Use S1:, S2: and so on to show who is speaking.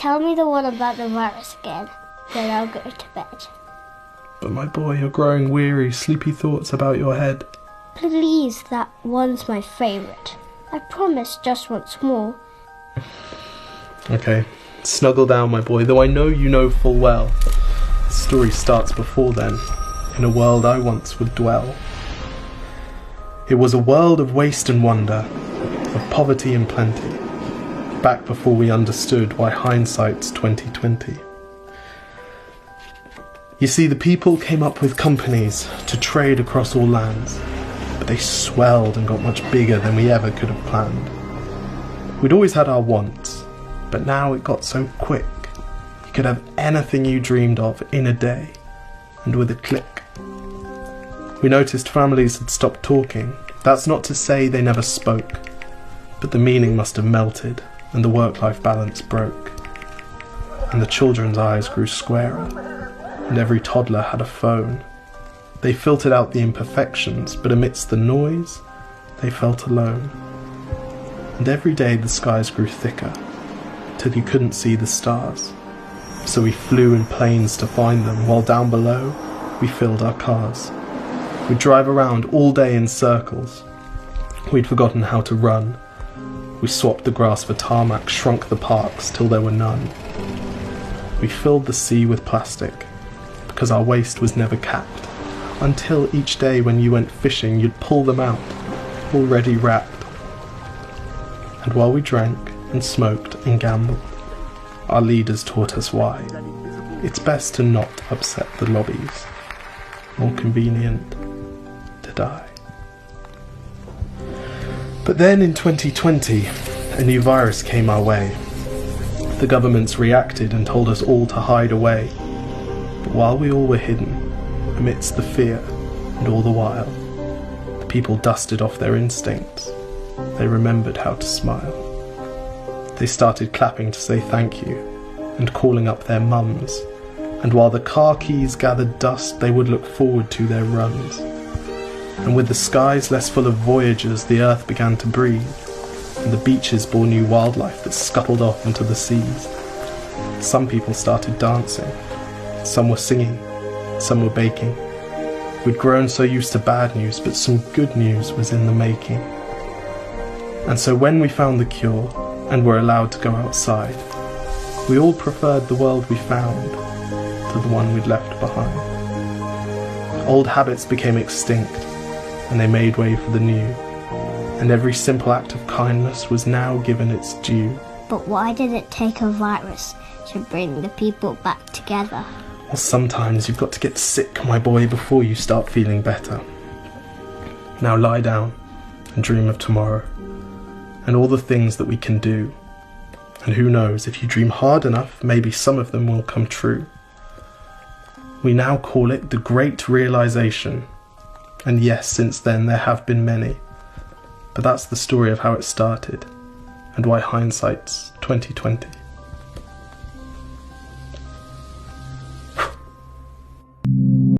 S1: Tell me the one about the virus again, then I'll go to bed.
S2: But my boy, you're growing weary, sleepy thoughts about your head.
S1: Please, that one's my favourite. I promise just once more.
S2: Okay, snuggle down, my boy, though I know you know full well. The story starts before then, in a world I once would dwell. It was a world of waste and wonder, of poverty and plenty, back before we understood why hindsight's 2020. You see, the people came up with companies to trade across all lands, but they swelled and got much bigger than we ever could have planned. We'd always had our wants, but now it got so quick. You could have anything you dreamed of in a day, and with a click. We noticed families had stopped talking. That's not to say they never spoke, but the meaning must have melted, and the work-life balance broke. And the children's eyes grew squarer, and every toddler had a phone. They filtered out the imperfections, but amidst the noise, they felt alone. And every day the skies grew thicker, till you couldn't see the stars. So we flew in planes to find them, while down below, we filled our cars. We'd drive around all day in circles. We'd forgotten how to run. We swapped the grass for tarmac, shrunk the parks till there were none. We filled the sea with plastic, because our waste was never capped, until each day when you went fishing you'd pull them out, already wrapped. And while we drank and smoked and gambled, our leaders taught us why. It's best to not upset the lobbies, more convenient to die. But then in 2020, a new virus came our way. The governments reacted and told us all to hide away. But while we all were hidden, amidst the fear, and all the while, the people dusted off their instincts. They remembered how to smile. They started clapping to say thank you, and calling up their mums. And while the car keys gathered dust, they would look forward to their runs. And with the skies less full of voyagers, the earth began to breathe, and the beaches bore new wildlife that scuttled off into the seas. Some people started dancing, some were singing, some were baking. We'd grown so used to bad news, but some good news was in the making. And so when we found the cure, and were allowed to go outside, we all preferred the world we found to the one we'd left behind. Old habits became extinct, and they made way for the new, and every simple act of kindness was now given its due.
S1: But why did it take a virus to bring the people back together?
S2: Well, sometimes you've got to get sick, my boy, before you start feeling better. Now lie down and dream of tomorrow, and all the things that we can do. And who knows, if you dream hard enough, maybe some of them will come true. We now call it the Great Realization. And yes, since then there have been many. But that's the story of how it started, and why hindsight's 2020.